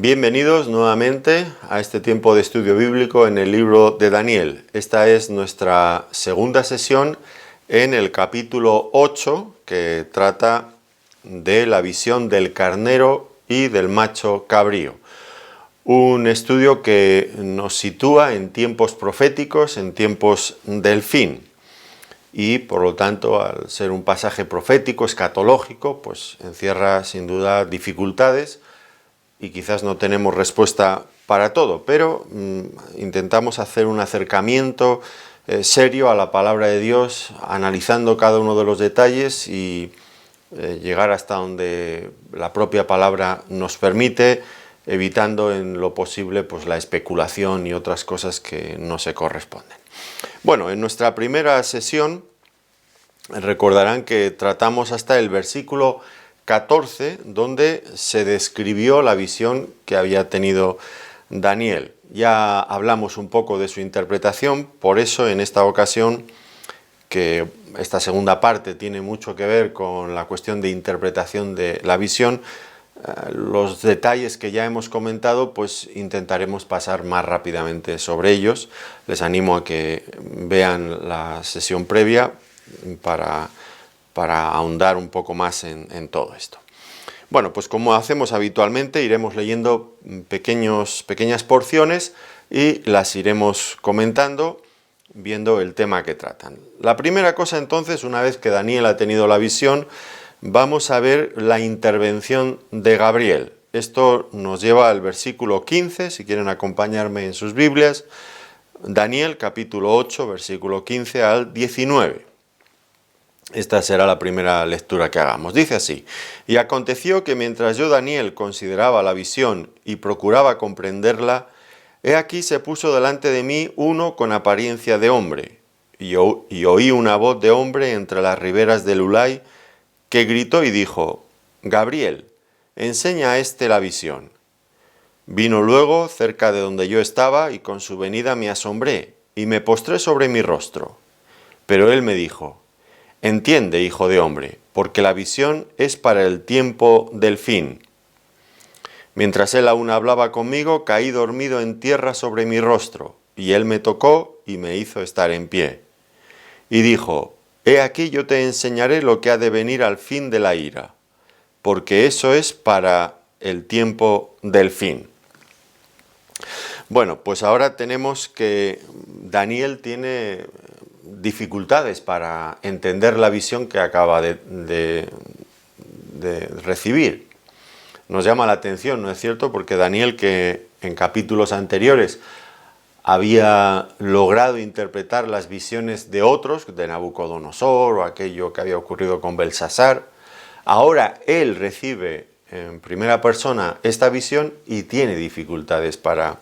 Bienvenidos nuevamente a este tiempo de estudio bíblico en el libro de Daniel. Esta es nuestra segunda sesión en el capítulo 8, que trata de la visión del carnero y del macho cabrío. Un estudio que nos sitúa en tiempos proféticos, en tiempos del fin. Y por lo tanto, al ser un pasaje profético, escatológico, pues encierra sin duda dificultades y quizás no tenemos respuesta para todo, pero intentamos hacer un acercamiento serio a la palabra de Dios, analizando cada uno de los detalles y llegar hasta donde la propia palabra nos permite, evitando en lo posible pues, la especulación y otras cosas que no se corresponden. Bueno, en nuestra primera sesión recordarán que tratamos hasta el versículo 14, donde se describió la visión que había tenido Daniel. Ya hablamos un poco de su interpretación, por eso en esta ocasión, que esta segunda parte tiene mucho que ver con la cuestión de interpretación de la visión, los detalles que ya hemos comentado, pues intentaremos pasar más rápidamente sobre ellos. Les animo a que vean la sesión previa para ahondar un poco más en todo esto. Bueno, pues como hacemos habitualmente, iremos leyendo pequeñas porciones y las iremos comentando, viendo el tema que tratan. La primera cosa entonces, una vez que Daniel ha tenido la visión, vamos a ver la intervención de Gabriel. Esto nos lleva al versículo 15, si quieren acompañarme en sus Biblias, Daniel capítulo 8, versículo 15 al 19. Esta será la primera lectura que hagamos. Dice así: Y aconteció que mientras yo, Daniel, consideraba la visión y procuraba comprenderla, he aquí se puso delante de mí uno con apariencia de hombre, y oí una voz de hombre entre las riberas del Ulai, que gritó y dijo: Gabriel, enseña a éste la visión. Vino luego cerca de donde yo estaba, y con su venida me asombré, y me postré sobre mi rostro. Pero él me dijo: Entiende, hijo de hombre, porque la visión es para el tiempo del fin. Mientras él aún hablaba conmigo, caí dormido en tierra sobre mi rostro, y él me tocó y me hizo estar en pie. Y dijo: He aquí yo te enseñaré lo que ha de venir al fin de la ira, porque eso es para el tiempo del fin. Bueno, pues ahora tenemos que Daniel tiene dificultades para entender la visión que acaba de recibir. Nos llama la atención, ¿no es cierto? Porque Daniel, que en capítulos anteriores había logrado interpretar las visiones de otros, de Nabucodonosor o aquello que había ocurrido con Belsasar, ahora él recibe en primera persona esta visión y tiene dificultades para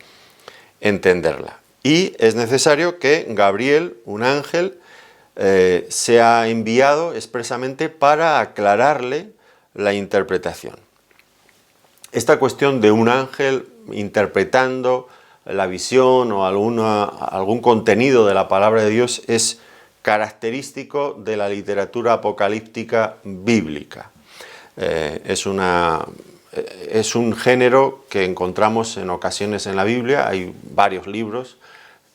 entenderla. Y es necesario que Gabriel, un ángel, sea enviado expresamente para aclararle la interpretación. Esta cuestión de un ángel interpretando la visión o algún contenido de la palabra de Dios es característico de la literatura apocalíptica bíblica. Es un género que encontramos en ocasiones en la Biblia. Hay varios libros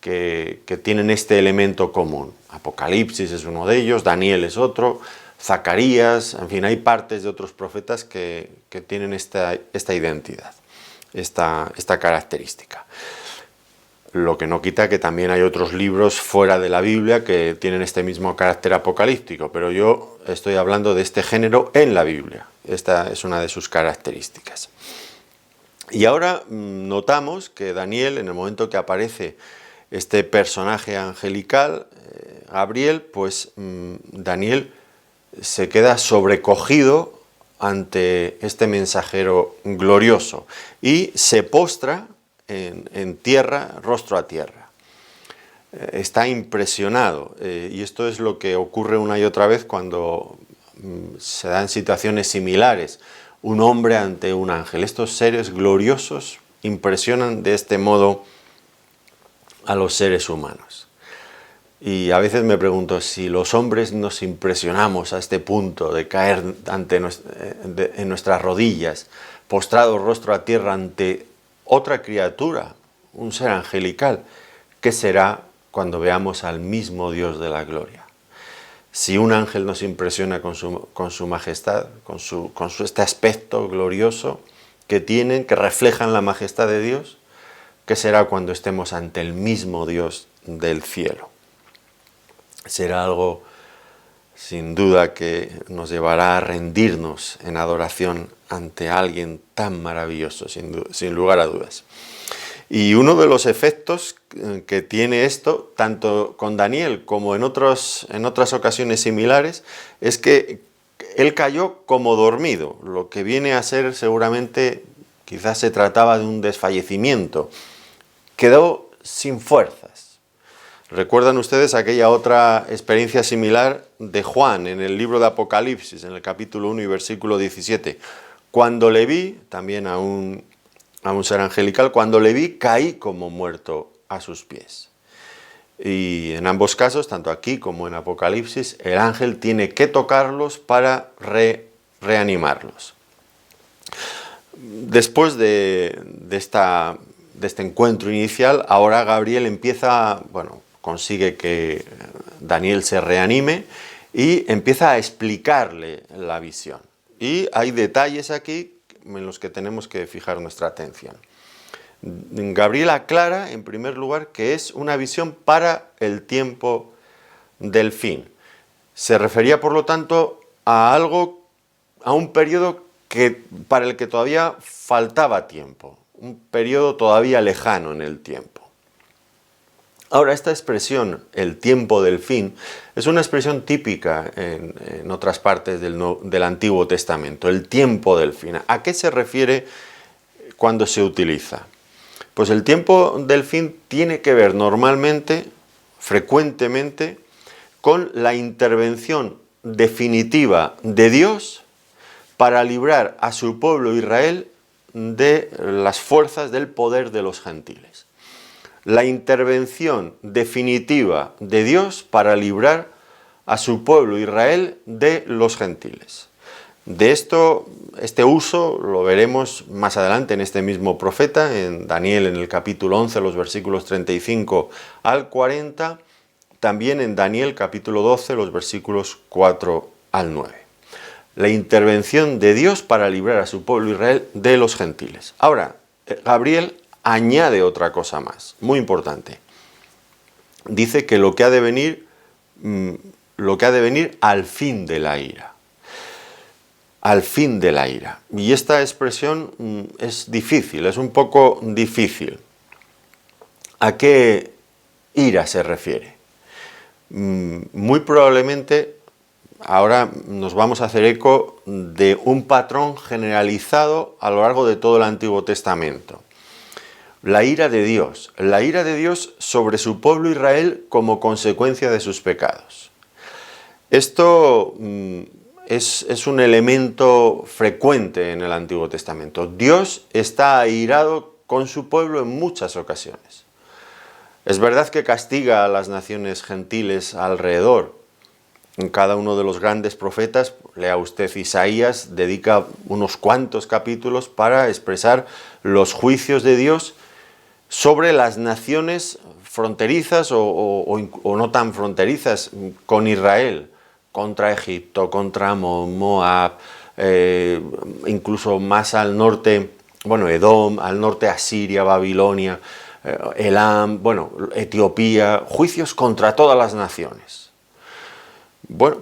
que tienen este elemento común. Apocalipsis es uno de ellos, Daniel es otro, Zacarías, en fin, hay partes de otros profetas que tienen esta identidad, esta característica. Lo que no quita que también hay otros libros fuera de la Biblia que tienen este mismo carácter apocalíptico, pero yo estoy hablando de este género en la Biblia. Esta es una de sus características. Y ahora notamos que Daniel, en el momento que aparece este personaje angelical, Gabriel, pues Daniel se queda sobrecogido ante este mensajero glorioso y se postra en tierra, rostro a tierra. Está impresionado, y esto es lo que ocurre una y otra vez cuando se dan situaciones similares. Un hombre ante un ángel. Estos seres gloriosos impresionan de este modo a los seres humanos. Y a veces me pregunto si los hombres nos impresionamos a este punto de caer en nuestras rodillas, postrados rostro a tierra ante otra criatura, un ser angelical. ¿Qué será cuando veamos al mismo Dios de la gloria? Si un ángel nos impresiona con su majestad, este aspecto glorioso que tienen, que reflejan la majestad de Dios, ¿qué será cuando estemos ante el mismo Dios del cielo? Será algo sin duda que nos llevará a rendirnos en adoración ante alguien tan maravilloso, sin lugar a dudas. Y uno de los efectos que tiene esto, tanto con Daniel como en otras ocasiones similares, es que él cayó como dormido, lo que viene a ser seguramente, quizás se trataba de un desfallecimiento. Quedó sin fuerzas. ¿Recuerdan ustedes aquella otra experiencia similar de Juan en el libro de Apocalipsis, en el capítulo 1 y versículo 17? Cuando le vi, también a un ser angelical, cuando le vi caí como muerto a sus pies. Y en ambos casos, tanto aquí como en Apocalipsis, el ángel tiene que tocarlos para reanimarlos. Después de este encuentro inicial, ahora Gabriel consigue que Daniel se reanime y empieza a explicarle la visión. Y hay detalles aquí en los que tenemos que fijar nuestra atención. Gabriel aclara, en primer lugar, que es una visión para el tiempo del fin. Se refería, por lo tanto, a un periodo para el que todavía faltaba tiempo, un periodo todavía lejano en el tiempo. Ahora, esta expresión, el tiempo del fin, es una expresión típica en otras partes del Antiguo Testamento, el tiempo del fin. ¿A qué se refiere cuando se utiliza? Pues el tiempo del fin tiene que ver normalmente, frecuentemente, con la intervención definitiva de Dios para librar a su pueblo Israel de las fuerzas del poder de los gentiles. La intervención definitiva de Dios para librar a su pueblo Israel de los gentiles. De este uso lo veremos más adelante en este mismo profeta, en Daniel en el capítulo 11, los versículos 35 al 40, también en Daniel capítulo 12, los versículos 4 al 9. La intervención de Dios para librar a su pueblo Israel de los gentiles. Ahora, Gabriel añade otra cosa más, muy importante. Dice que lo que ha de venir al fin de la ira. Al fin de la ira. Y esta expresión es difícil, es un poco difícil. ¿A qué ira se refiere? Muy probablemente ahora nos vamos a hacer eco de un patrón generalizado a lo largo de todo el Antiguo Testamento. La ira de Dios sobre su pueblo Israel como consecuencia de sus pecados. Esto es un elemento frecuente en el Antiguo Testamento. Dios está airado con su pueblo en muchas ocasiones. Es verdad que castiga a las naciones gentiles alrededor. En cada uno de los grandes profetas, lea usted Isaías, dedica unos cuantos capítulos para expresar los juicios de Dios sobre las naciones fronterizas o no tan fronterizas con Israel, contra Egipto, contra Moab, incluso más al norte, Edom, al norte Asiria, Babilonia, Elam, Etiopía, juicios contra todas las naciones.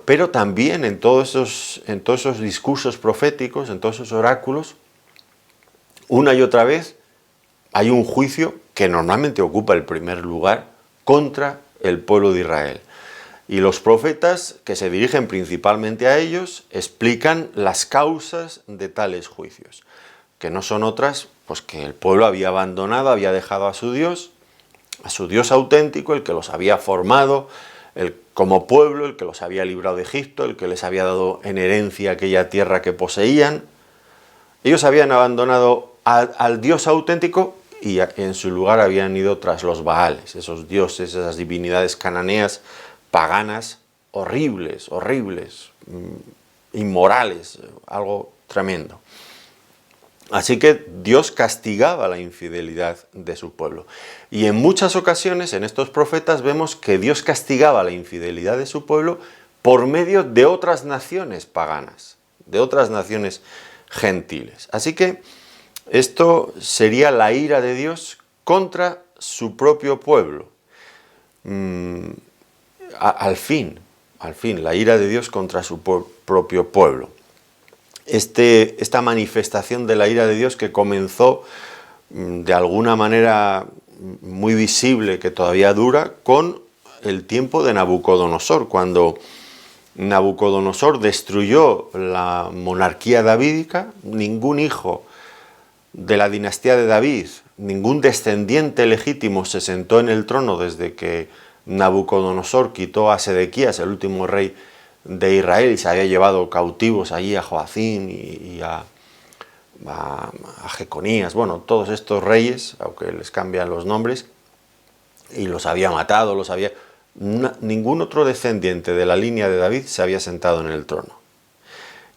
Pero también en todos esos discursos proféticos, en todos esos oráculos, una y otra vez hay un juicio que normalmente ocupa el primer lugar contra el pueblo de Israel. Y los profetas, que se dirigen principalmente a ellos, explican las causas de tales juicios, que no son otras, pues que el pueblo había abandonado, había dejado a su Dios auténtico, el que los había formado como pueblo, el que los había librado de Egipto, el que les había dado en herencia aquella tierra que poseían. Ellos habían abandonado al Dios auténtico y en su lugar habían ido tras los Baales, esos dioses, esas divinidades cananeas, paganas, horribles, inmorales, algo tremendo. Así que Dios castigaba la infidelidad de su pueblo. Y en muchas ocasiones en estos profetas vemos que Dios castigaba la infidelidad de su pueblo por medio de otras naciones paganas, de otras naciones gentiles. Así que esto sería la ira de Dios contra su propio pueblo. Al fin, la ira de Dios contra su propio pueblo. Esta manifestación de la ira de Dios que comenzó de alguna manera muy visible, que todavía dura, con el tiempo de Nabucodonosor, cuando Nabucodonosor destruyó la monarquía davídica. Ningún hijo de la dinastía de David, ningún descendiente legítimo se sentó en el trono desde que Nabucodonosor quitó a Sedequías, el último rey de Israel, y se había llevado cautivos allí a Joacín y a Jeconías, bueno, todos estos reyes, aunque les cambian los nombres, y los había matado, ningún otro descendiente de la línea de David se había sentado en el trono.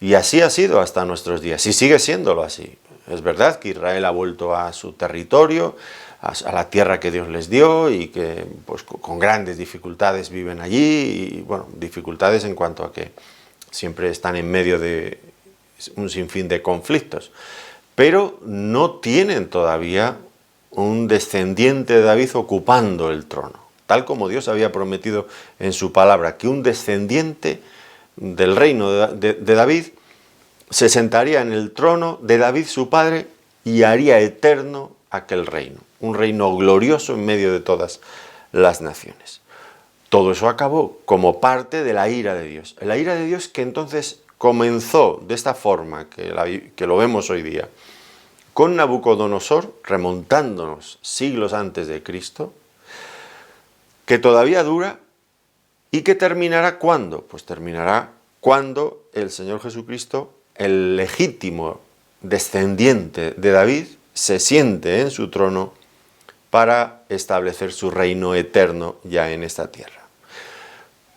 Y así ha sido hasta nuestros días, y sigue siéndolo así. Es verdad que Israel ha vuelto a su territorio, a la tierra que Dios les dio, y que pues, con grandes dificultades viven allí, y bueno, dificultades en cuanto a que siempre están en medio de un sinfín de conflictos, pero no tienen todavía un descendiente de David ocupando el trono, tal como Dios había prometido en su palabra, que un descendiente del reino de David se sentaría en el trono de David su padre y haría eterno aquel reino, un reino glorioso en medio de todas las naciones. Todo eso acabó como parte de la ira de Dios. La ira de Dios que entonces comenzó de esta forma que lo vemos hoy día, con Nabucodonosor, remontándonos siglos antes de Cristo, que todavía dura y que terminará ¿cuándo? Pues terminará cuando el Señor Jesucristo, el legítimo descendiente de David, se siente en su trono para establecer su reino eterno ya en esta tierra.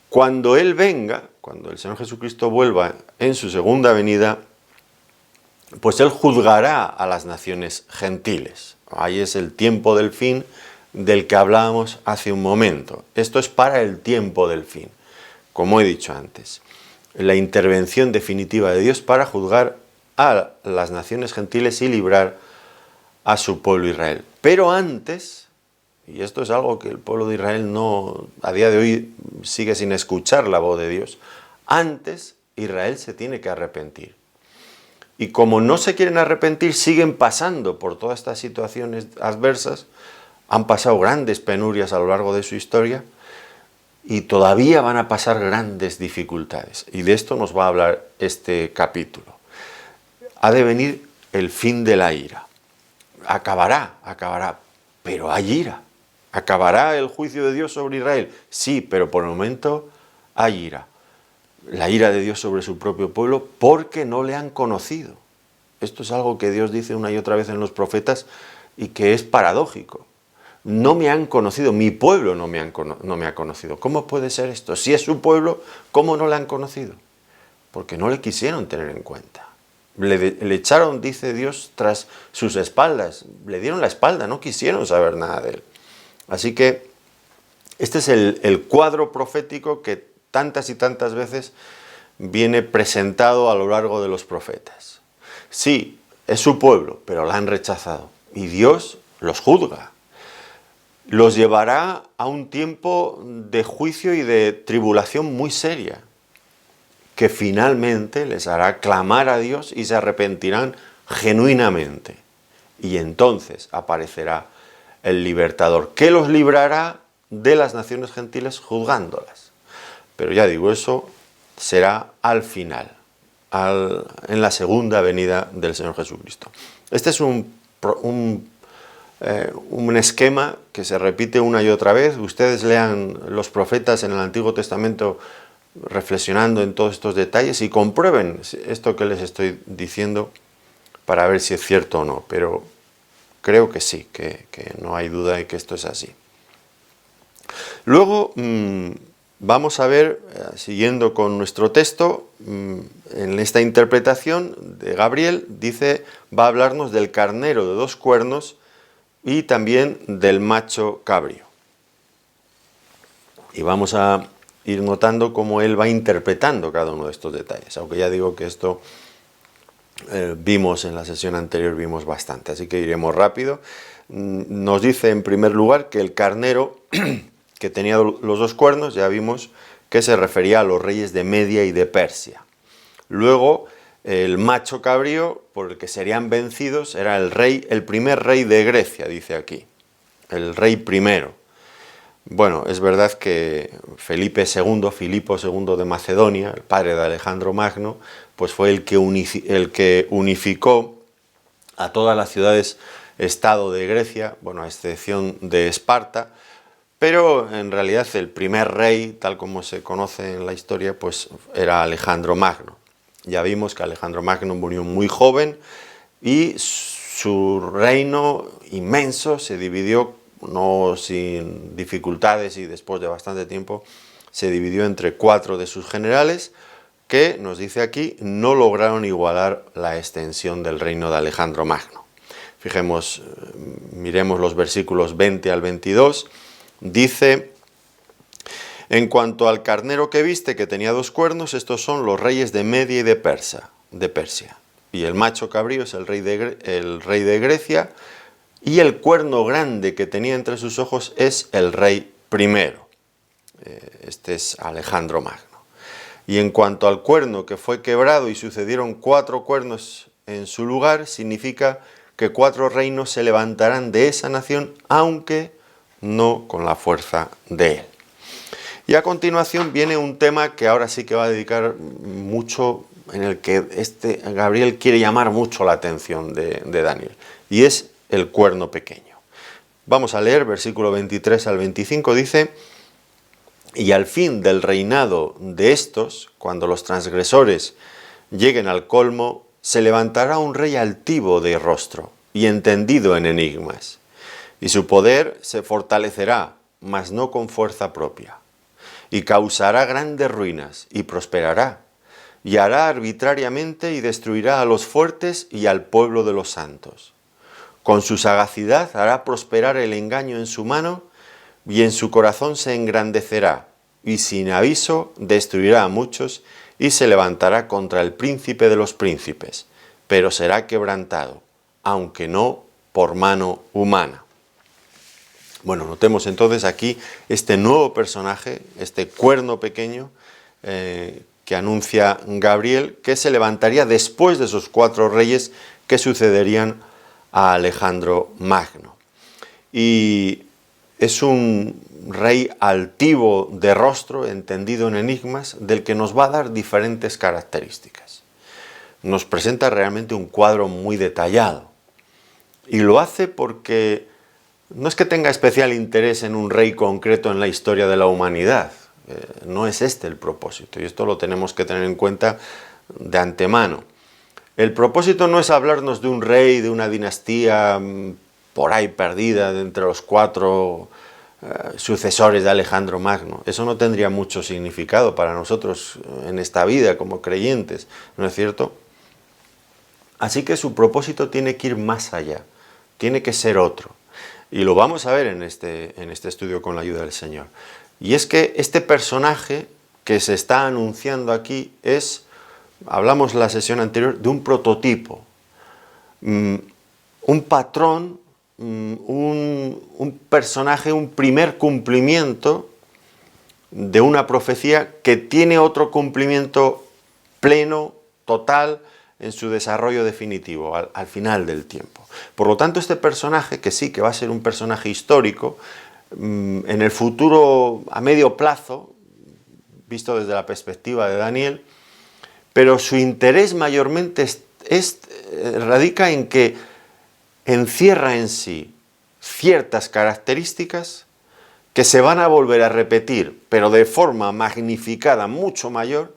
Cuando Él venga, cuando el Señor Jesucristo vuelva en su segunda venida, pues Él juzgará a las naciones gentiles. Ahí es el tiempo del fin del que hablábamos hace un momento. Esto es para el tiempo del fin, como he dicho antes. La intervención definitiva de Dios para juzgar a las naciones gentiles y librar a su pueblo Israel. Pero antes, y esto es algo que el pueblo de Israel a día de hoy sigue sin escuchar la voz de Dios, antes Israel se tiene que arrepentir. Y como no se quieren arrepentir, siguen pasando por todas estas situaciones adversas, han pasado grandes penurias a lo largo de su historia y todavía van a pasar grandes dificultades. Y de esto nos va a hablar este capítulo. Ha de venir el fin de la ira. Acabará, pero hay ira. ¿Acabará el juicio de Dios sobre Israel? Sí, pero por el momento hay ira. La ira de Dios sobre su propio pueblo porque no le han conocido. Esto es algo que Dios dice una y otra vez en los profetas y que es paradójico. No me han conocido, mi pueblo no me ha conocido. ¿Cómo puede ser esto? Si es su pueblo, ¿cómo no le han conocido? Porque no le quisieron tener en cuenta. Le echaron, dice Dios, tras sus espaldas. Le dieron la espalda, no quisieron saber nada de él. Así que este es el cuadro profético que tantas y tantas veces viene presentado a lo largo de los profetas. Sí, es su pueblo, pero la han rechazado. Y Dios los juzga. Los llevará a un tiempo de juicio y de tribulación muy seria, que finalmente les hará clamar a Dios y se arrepentirán genuinamente. Y entonces aparecerá el libertador, que los librará de las naciones gentiles juzgándolas. Pero ya digo, eso será al final, en la segunda venida del Señor Jesucristo. Este es un esquema que se repite una y otra vez. Ustedes lean los profetas en el Antiguo Testamento reflexionando en todos estos detalles y comprueben esto que les estoy diciendo para ver si es cierto o no, pero creo que sí, que no hay duda de que esto es así. Luego Vamos a ver, siguiendo con nuestro texto, en esta interpretación de Gabriel, va a hablarnos del carnero de 2 cuernos y también del macho cabrío. Y vamos a ir notando cómo él va interpretando cada uno de estos detalles, aunque ya digo que esto vimos en la sesión anterior, vimos bastante, así que iremos rápido. Nos dice en primer lugar que el carnero que tenía los 2 cuernos, ya vimos que se refería a los reyes de Media y de Persia. Luego, el macho cabrío, por el que serían vencidos, era el primer rey de Grecia, dice aquí, el rey primero. Bueno, es verdad que Filipo II de Macedonia, el padre de Alejandro Magno, pues fue el que unificó a todas las ciudades-estado de Grecia, bueno, a excepción de Esparta, pero en realidad el primer rey, tal como se conoce en la historia, pues era Alejandro Magno. Ya vimos que Alejandro Magno murió muy joven y su reino inmenso se dividió, no sin dificultades y después de bastante tiempo, se dividió entre 4 de sus generales que, nos dice aquí, no lograron igualar la extensión del reino de Alejandro Magno. Miremos los versículos 20 al 22. Dice: en cuanto al carnero que viste, que tenía 2 cuernos, estos son los reyes de Media y de Persia. Y el macho cabrío es el rey de Grecia, y el cuerno grande que tenía entre sus ojos es el rey primero. Este es Alejandro Magno. Y en cuanto al cuerno que fue quebrado y sucedieron 4 cuernos en su lugar, significa que 4 reinos se levantarán de esa nación, aunque no con la fuerza de él. Y a continuación viene un tema que ahora sí que va a dedicar mucho, en el que Gabriel quiere llamar mucho la atención de Daniel, y es el cuerno pequeño. Vamos a leer versículo 23 al 25, dice: y al fin del reinado de estos, cuando los transgresores lleguen al colmo, se levantará un rey altivo de rostro y entendido en enigmas, y su poder se fortalecerá, mas no con fuerza propia, y causará grandes ruinas, y prosperará, y hará arbitrariamente y destruirá a los fuertes y al pueblo de los santos. Con su sagacidad hará prosperar el engaño en su mano, y en su corazón se engrandecerá, y sin aviso destruirá a muchos, y se levantará contra el príncipe de los príncipes, pero será quebrantado, aunque no por mano humana. Bueno, notemos entonces aquí este nuevo personaje, este cuerno pequeño que anuncia Gabriel, que se levantaría después de esos 4 reyes que sucederían a Alejandro Magno. Y es un rey altivo de rostro, entendido en enigmas, del que nos va a dar diferentes características. Nos presenta realmente un cuadro muy detallado. Y lo hace porque no es que tenga especial interés en un rey concreto en la historia de la humanidad. No es este el propósito, y esto lo tenemos que tener en cuenta de antemano. El propósito no es hablarnos de un rey, de una dinastía por ahí perdida de entre los 4 sucesores de Alejandro Magno. Eso no tendría mucho significado para nosotros en esta vida como creyentes, ¿no es cierto? Así que su propósito tiene que ir más allá, tiene que ser otro. Y lo vamos a ver en este estudio con la ayuda del Señor. Y es que este personaje que se está anunciando aquí hablamos la sesión anterior, de un prototipo, un patrón, un personaje, un primer cumplimiento de una profecía que tiene otro cumplimiento pleno, total, en su desarrollo definitivo, al final del tiempo. Por lo tanto, este personaje, que sí que va a ser un personaje histórico, en el futuro a medio plazo, visto desde la perspectiva de Daniel, pero su interés mayormente radica en que encierra en sí ciertas características que se van a volver a repetir, pero de forma magnificada, mucho mayor,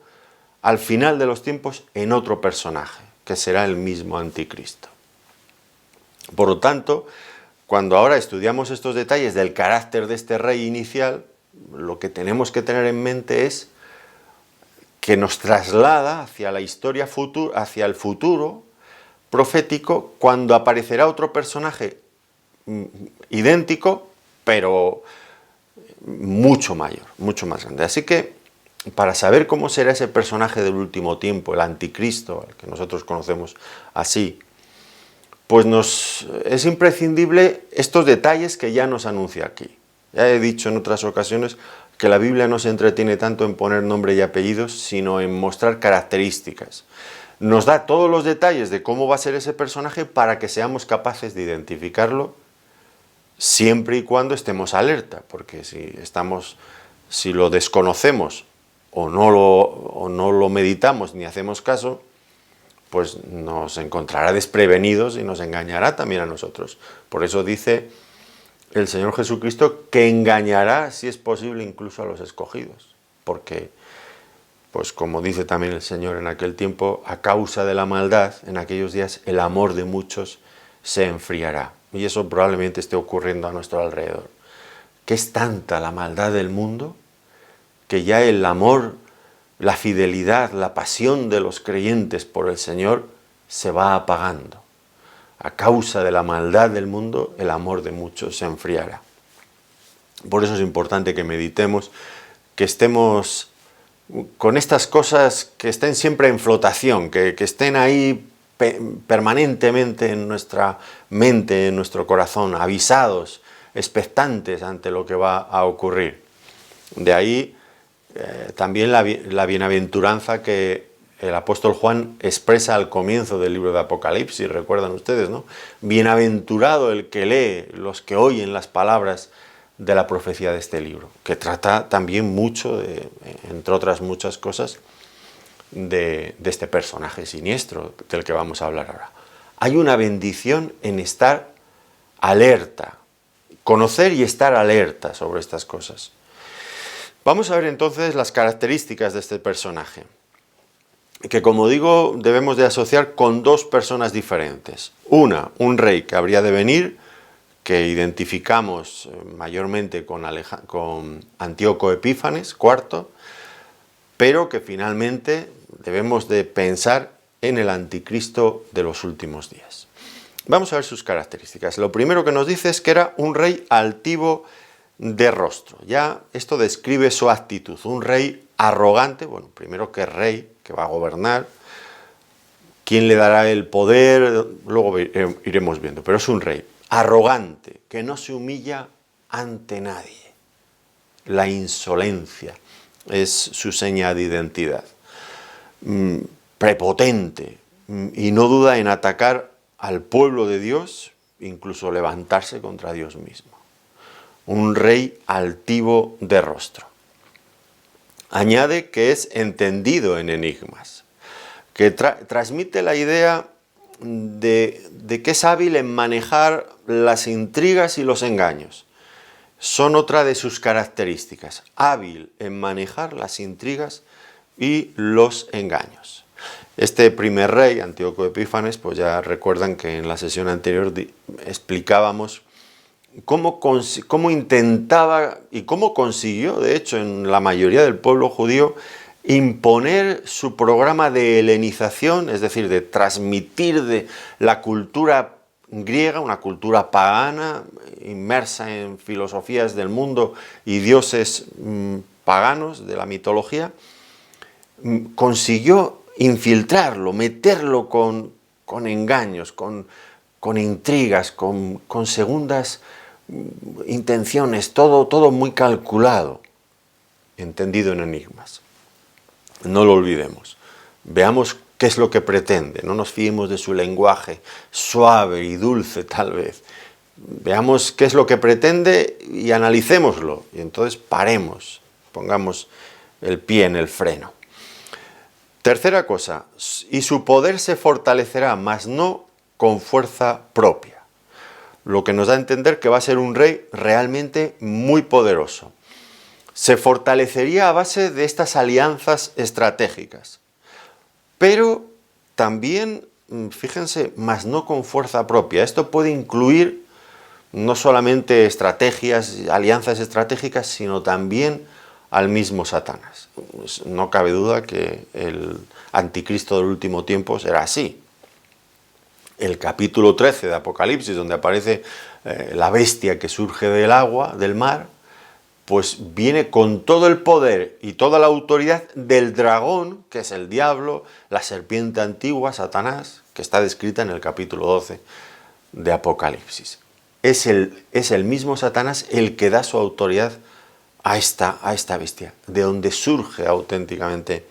al final de los tiempos en otro personaje, que será el mismo anticristo. Por lo tanto, cuando ahora estudiamos estos detalles del carácter de este rey inicial, lo que tenemos que tener en mente es que nos traslada hacia la historia futura, hacia el futuro profético, cuando aparecerá otro personaje idéntico, pero mucho mayor, mucho más grande. Así que, para saber cómo será ese personaje del último tiempo, el anticristo, al que nosotros conocemos así, pues es imprescindible estos detalles que ya nos anuncia aquí. Ya he dicho en otras ocasiones que la Biblia no se entretiene tanto en poner nombre y apellidos, sino en mostrar características. Nos da todos los detalles de cómo va a ser ese personaje para que seamos capaces de identificarlo, siempre y cuando estemos alerta, porque si lo desconocemos o no lo meditamos ni hacemos caso, pues nos encontrará desprevenidos y nos engañará también a nosotros. Por eso dice el Señor Jesucristo que engañará, si es posible, incluso a los escogidos. Porque, pues como dice también el Señor en aquel tiempo, a causa de la maldad, en aquellos días el amor de muchos se enfriará. Y eso probablemente esté ocurriendo a nuestro alrededor. Que es tanta la maldad del mundo que ya el amor, la fidelidad, la pasión de los creyentes por el Señor se va apagando. A causa de la maldad del mundo, el amor de muchos se enfriará. Por eso es importante que meditemos, que estemos con estas cosas, que estén siempre en flotación, que estén ahí permanentemente en nuestra mente, en nuestro corazón, avisados, expectantes ante lo que va a ocurrir. De ahí también la bienaventuranza que el apóstol Juan expresa al comienzo del libro de Apocalipsis, recuerdan ustedes, ¿no? Bienaventurado el que lee, los que oyen las palabras de la profecía de este libro, que trata también mucho, entre otras muchas cosas, de este personaje siniestro del que vamos a hablar ahora. Hay una bendición en estar alerta, conocer y estar alerta sobre estas cosas. Vamos a ver entonces las características de este personaje, que como digo debemos de asociar con dos personas diferentes. Una, un rey que habría de venir, que identificamos mayormente con Antíoco Epífanes IV, pero que finalmente debemos de pensar en el anticristo de los últimos días. Vamos a ver sus características. Lo primero que nos dice es que era un rey altivo de rostro. Ya esto describe su actitud. Un rey arrogante, bueno, primero que rey, que va a gobernar. ¿Quién le dará el poder? Luego iremos viendo, pero es un rey arrogante, que no se humilla ante nadie. La insolencia es su seña de identidad. Prepotente, y no duda en atacar al pueblo de Dios, incluso levantarse contra Dios mismo. Un rey altivo de rostro. Añade que es entendido en enigmas, que transmite la idea de que es hábil en manejar las intrigas y los engaños. Son otra de sus características, hábil en manejar las intrigas y los engaños. Este primer rey, Antíoco Epífanes, pues ya recuerdan que en la sesión anterior explicábamos cómo intentaba y cómo consiguió, de hecho, en la mayoría del pueblo judío, imponer su programa de helenización, es decir, de transmitir de la cultura griega, una cultura pagana, inmersa en filosofías del mundo y dioses paganos de la mitología. Consiguió infiltrarlo, meterlo con engaños, con intrigas, con segundas intenciones, todo muy calculado, entendido en enigmas. No lo olvidemos. Veamos qué es lo que pretende. No nos fiemos de su lenguaje suave y dulce, tal vez. Veamos qué es lo que pretende y analicémoslo. Y entonces paremos, pongamos el pie en el freno. Tercera cosa, y su poder se fortalecerá, mas no con fuerza propia. Lo que nos da a entender que va a ser un rey realmente muy poderoso. Se fortalecería a base de estas alianzas estratégicas. Pero también, fíjense, mas no con fuerza propia. Esto puede incluir no solamente estrategias, alianzas estratégicas, sino también al mismo Satanás. Pues no cabe duda que el anticristo del último tiempo será así. El capítulo 13 de Apocalipsis, donde aparece la bestia que surge del agua, del mar, pues viene con todo el poder y toda la autoridad del dragón, que es el diablo, la serpiente antigua, Satanás, que está descrita en el capítulo 12 de Apocalipsis. Es el mismo Satanás el que da su autoridad a esta bestia, de donde surge auténticamente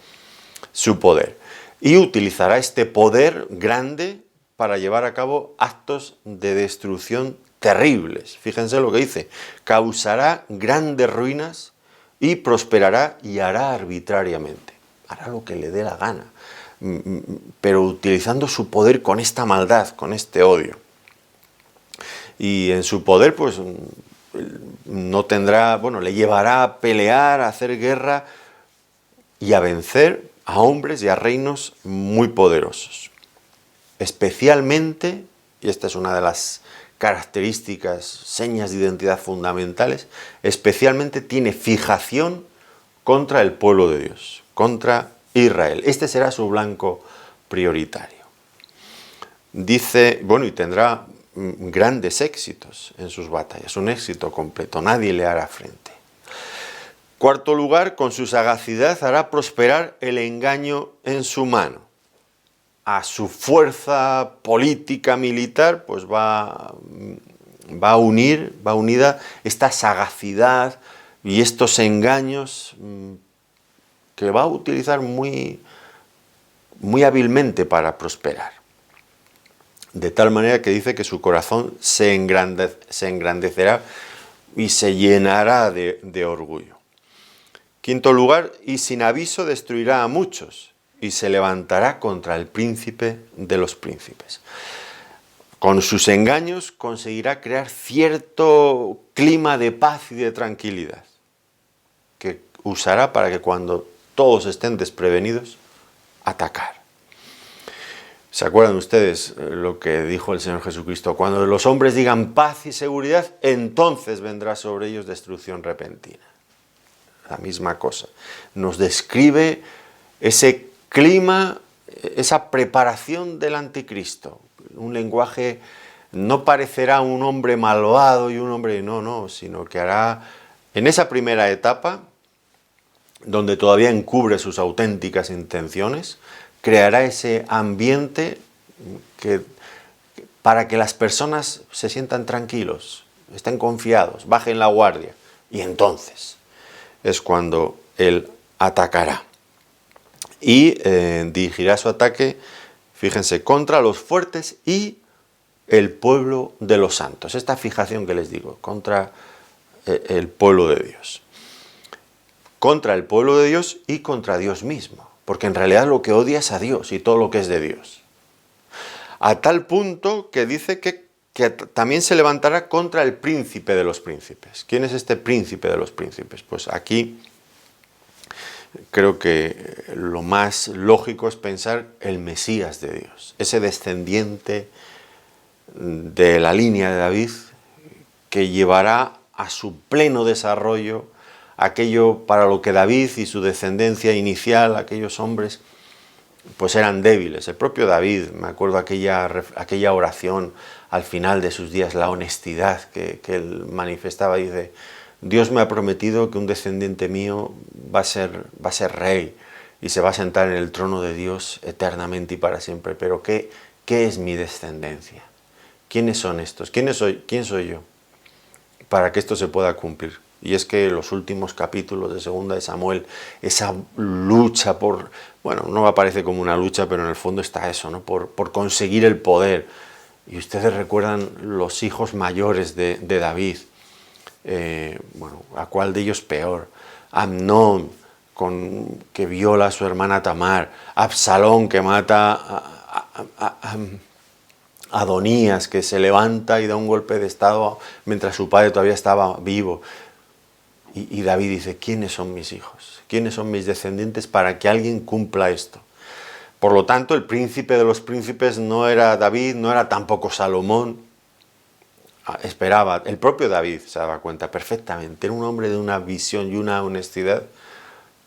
su poder. Y utilizará este poder grande para llevar a cabo actos de destrucción terribles. Fíjense lo que dice: causará grandes ruinas y prosperará y hará arbitrariamente. Hará lo que le dé la gana, pero utilizando su poder con esta maldad, con este odio. Y en su poder, pues, no tendrá, le llevará a pelear, a hacer guerra y a vencer a hombres y a reinos muy poderosos. Especialmente, y esta es una de las características, señas de identidad fundamentales, especialmente tiene fijación contra el pueblo de Dios, contra Israel. Este será su blanco prioritario. Dice, y tendrá grandes éxitos en sus batallas, un éxito completo, nadie le hará frente. Cuarto lugar, con su sagacidad hará prosperar el engaño en su mano. A su fuerza política, militar, pues va unida esta sagacidad y estos engaños que va a utilizar muy, muy hábilmente para prosperar. De tal manera que dice que su corazón se engrandecerá y se llenará de orgullo. Quinto lugar, y sin aviso destruirá a muchos y se levantará contra el príncipe de los príncipes. Con sus engaños conseguirá crear cierto clima de paz y de tranquilidad, que usará para que cuando todos estén desprevenidos, atacar. ¿Se acuerdan ustedes lo que dijo el Señor Jesucristo? Cuando los hombres digan paz y seguridad, entonces vendrá sobre ellos destrucción repentina. La misma cosa. Nos describe ese clima, esa preparación del anticristo. Un lenguaje, no parecerá un hombre malvado y un hombre, no, sino que hará, en esa primera etapa, donde todavía encubre sus auténticas intenciones, creará ese ambiente para que las personas se sientan tranquilos, estén confiados, bajen la guardia. Y entonces es cuando él atacará. Y dirigirá su ataque, fíjense, contra los fuertes y el pueblo de los santos. Esta fijación que les digo, contra el pueblo de Dios. Contra el pueblo de Dios y contra Dios mismo. Porque en realidad lo que odia es a Dios y todo lo que es de Dios. A tal punto que dice que también se levantará contra el príncipe de los príncipes. ¿Quién es este príncipe de los príncipes? Pues aquí creo que lo más lógico es pensar el Mesías de Dios, ese descendiente de la línea de David que llevará a su pleno desarrollo aquello para lo que David y su descendencia inicial, aquellos hombres, pues eran débiles. El propio David, me acuerdo aquella oración al final de sus días, la honestidad que él manifestaba, dice: Dios me ha prometido que un descendiente mío va a ser rey y se va a sentar en el trono de Dios eternamente y para siempre. Pero ¿qué es mi descendencia? ¿Quiénes son estos? ¿Quién soy yo? Para que esto se pueda cumplir. Y es que los últimos capítulos de Segunda de Samuel, esa lucha no aparece como una lucha, pero en el fondo está eso, ¿no? Por conseguir el poder. Y ustedes recuerdan los hijos mayores de David. ¿A cuál de ellos peor? Amnón, que viola a su hermana Tamar. Absalón, que mata a Adonías, que se levanta y da un golpe de estado mientras su padre todavía estaba vivo. Y David dice: ¿quiénes son mis hijos? ¿Quiénes son mis descendientes para que alguien cumpla esto? Por lo tanto, el príncipe de los príncipes no era David, no era tampoco Salomón. esperaba, el propio David se daba cuenta perfectamente, era un hombre de una visión y una honestidad.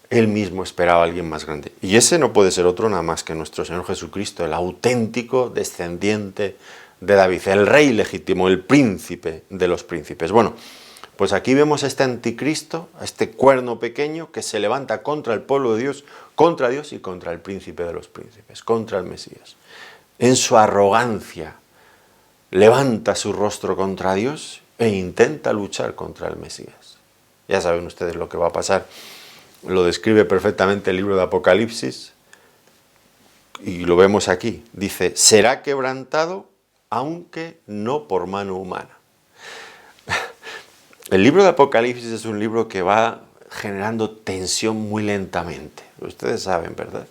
Él mismo esperaba a alguien más grande. Y ese no puede ser otro nada más que nuestro Señor Jesucristo, el auténtico descendiente de David, el rey legítimo, el príncipe de los príncipes. Bueno, pues aquí vemos a este anticristo, a este cuerno pequeño que se levanta contra el pueblo de Dios y contra el príncipe de los príncipes, contra el Mesías. En su arrogancia levanta su rostro contra Dios e intenta luchar contra el Mesías. Ya saben ustedes lo que va a pasar. Lo describe perfectamente el libro de Apocalipsis y lo vemos aquí. Dice, será quebrantado aunque no por mano humana. El libro de Apocalipsis es un libro que va generando tensión muy lentamente. Ustedes saben, ¿verdad?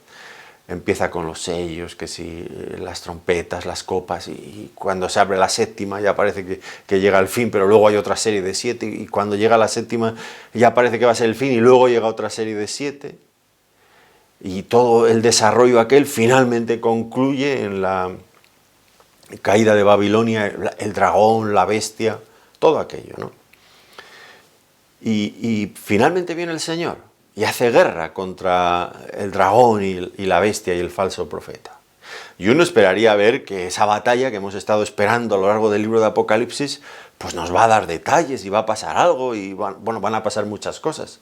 Empieza con los sellos, que si las trompetas, las copas, y cuando se abre la séptima ya parece que llega el fin, pero luego hay otra serie de 7, y cuando llega la séptima ya parece que va a ser el fin, y luego llega otra serie de 7, y todo el desarrollo aquel finalmente concluye en la caída de Babilonia, el dragón, la bestia, todo aquello, ¿no? Y finalmente viene el Señor y hace guerra contra el dragón y la bestia y el falso profeta. Y uno esperaría ver que esa batalla que hemos estado esperando a lo largo del libro de Apocalipsis, pues nos va a dar detalles y va a pasar algo y van a pasar muchas cosas.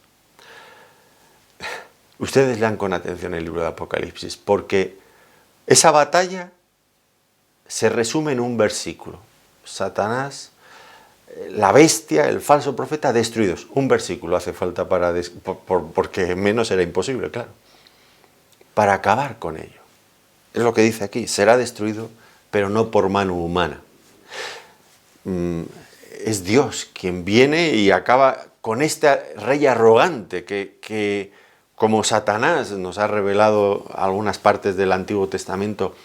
Ustedes lean con atención el libro de Apocalipsis, porque esa batalla se resume en un versículo. Satanás, la bestia, el falso profeta, destruidos. Un versículo hace falta porque menos era imposible, claro. Para acabar con ello. Es lo que dice aquí, será destruido, pero no por mano humana. Es Dios quien viene y acaba con este rey arrogante que como Satanás nos ha revelado algunas partes del Antiguo Testamento,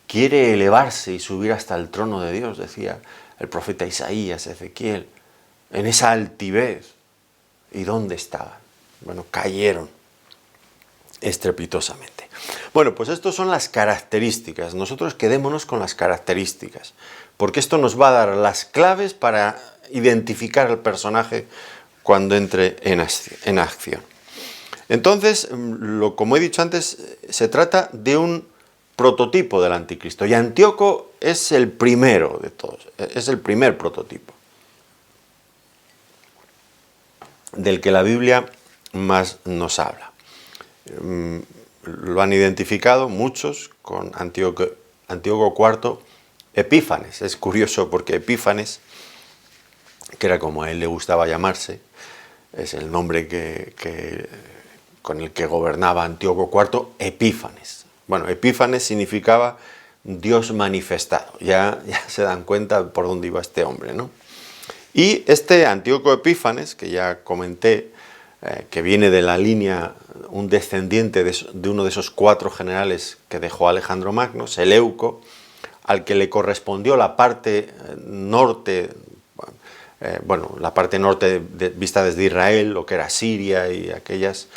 quiere elevarse y subir hasta el trono de Dios, decía el profeta Isaías, Ezequiel, en esa altivez. ¿Y dónde estaban? Bueno, cayeron estrepitosamente. Bueno, pues estas son las características. Nosotros quedémonos con las características, porque esto nos va a dar las claves para identificar al personaje cuando entre en acción. Entonces, como he dicho antes, se trata de un prototipo del anticristo, y Antíoco es el primero de todos, es el primer prototipo del que la Biblia más nos habla. Lo han identificado muchos con Antíoco IV Epífanes. Es curioso porque Epífanes, que era como a él le gustaba llamarse, es el nombre con el que gobernaba Antíoco IV, Epífanes. Bueno, Epífanes significaba Dios manifestado. Ya se dan cuenta por dónde iba este hombre, ¿no? Y este Antíoco Epífanes, que ya comenté, que viene de la línea, un descendiente de uno de esos 4 generales que dejó Alejandro Magno, Seleuco, al que le correspondió la parte norte, la parte norte vista desde Israel, lo que era Siria y aquellos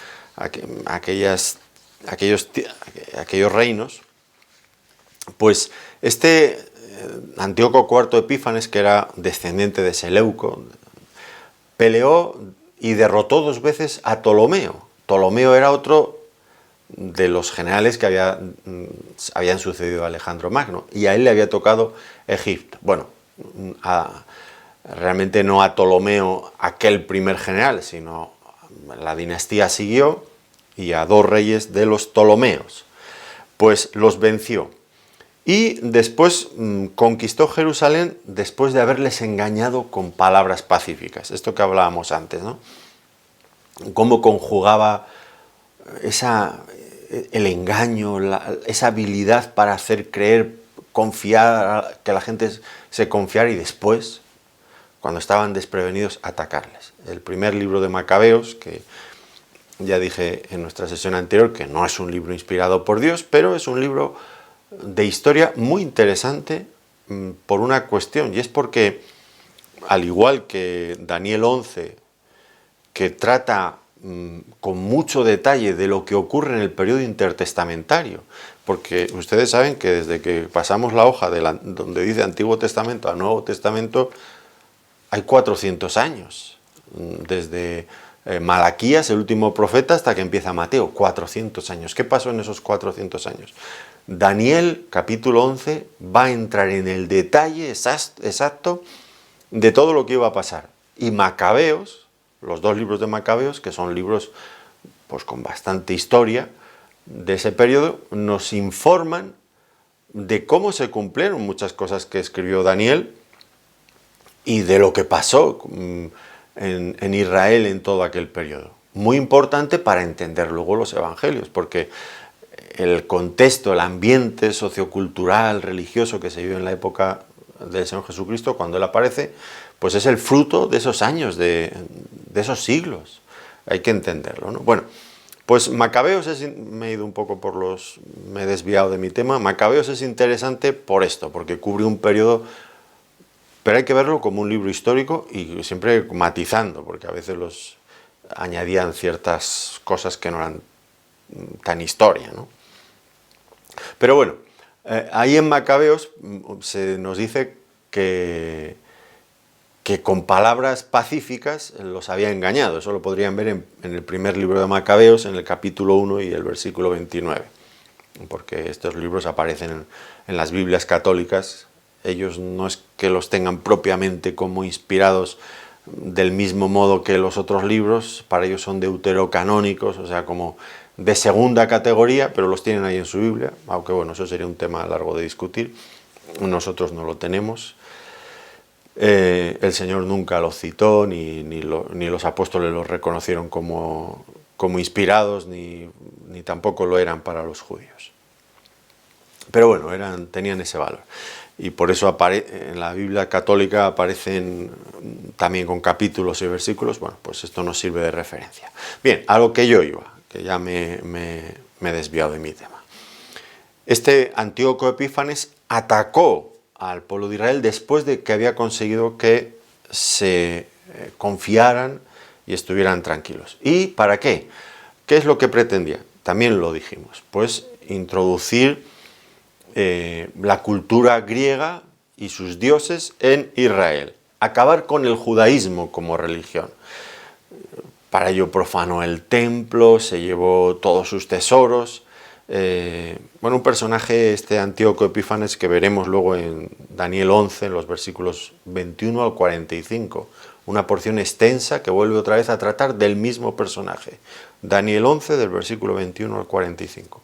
reinos. Pues este Antíoco IV Epífanes, que era descendiente de Seleuco, peleó y derrotó 2 veces a Ptolomeo. Ptolomeo era otro de los generales que habían sucedido a Alejandro Magno, y a él le había tocado Egipto. Bueno, realmente no a Ptolomeo, aquel primer general, sino la dinastía siguió, y a 2 reyes de los Ptolomeos. Pues los venció. Y después conquistó Jerusalén después de haberles engañado con palabras pacíficas. Esto que hablábamos antes, ¿no? Cómo conjugaba el engaño, esa habilidad para hacer creer, confiar, que la gente se confiara, y después, cuando estaban desprevenidos, atacarles. El primer libro de Macabeos, que ya dije en nuestra sesión anterior que no es un libro inspirado por Dios, pero es un libro de historia muy interesante por una cuestión, y es porque, al igual que Daniel 11, que trata con mucho detalle de lo que ocurre en el periodo intertestamentario, porque ustedes saben que desde que pasamos la hoja donde dice Antiguo Testamento al Nuevo Testamento hay 400 años, desde Malaquías, el último profeta, hasta que empieza Mateo, 400 años. ¿Qué pasó en esos 400 años? Daniel, capítulo 11, va a entrar en el detalle exacto de todo lo que iba a pasar. Y Macabeos, los dos libros de Macabeos, que son libros pues con bastante historia de ese periodo, nos informan de cómo se cumplieron muchas cosas que escribió Daniel y de lo que pasó en Israel en todo aquel periodo. Muy importante para entender luego los evangelios, porque el contexto, el ambiente sociocultural, religioso que se vive en la época del Señor Jesucristo, cuando Él aparece, pues es el fruto de esos años, de esos siglos. Hay que entenderlo, ¿no? Bueno, pues Macabeos me he ido un poco me he desviado de mi tema. Macabeos es interesante por esto, porque cubre un periodo, pero hay que verlo como un libro histórico y siempre matizando, porque a veces los añadían ciertas cosas que no eran tan historia, ¿no? Pero bueno, ahí en Macabeos se nos dice que con palabras pacíficas los había engañado. Eso lo podrían ver en el primer libro de Macabeos, en el capítulo 1 y el versículo 29, porque estos libros aparecen en las Biblias católicas. Ellos no es que los tengan propiamente como inspirados del mismo modo que los otros libros, para ellos son deuterocanónicos, o sea, como de segunda categoría, pero los tienen ahí en su Biblia, aunque bueno, eso sería un tema largo de discutir. Nosotros no lo tenemos. El Señor nunca los citó, ni los apóstoles los reconocieron como inspirados, ni tampoco lo eran para los judíos. Pero bueno, tenían ese valor. Y por eso en la Biblia católica aparecen también con capítulos y versículos. Bueno, pues esto nos sirve de referencia. Bien, a lo que yo iba, que ya me he desviado de mi tema. Este Antíoco Epífanes atacó al pueblo de Israel después de que había conseguido que se confiaran y estuvieran tranquilos. ¿Y para qué? ¿Qué es lo que pretendía? También lo dijimos, pues introducir la cultura griega y sus dioses en Israel, acabar con el judaísmo como religión. Para ello profanó el templo, se llevó todos sus tesoros. Un personaje, este Antíoco Epífanes, que veremos luego en Daniel 11, en los versículos 21 al 45, una porción extensa que vuelve otra vez a tratar del mismo personaje. Daniel 11, del versículo 21 al 45.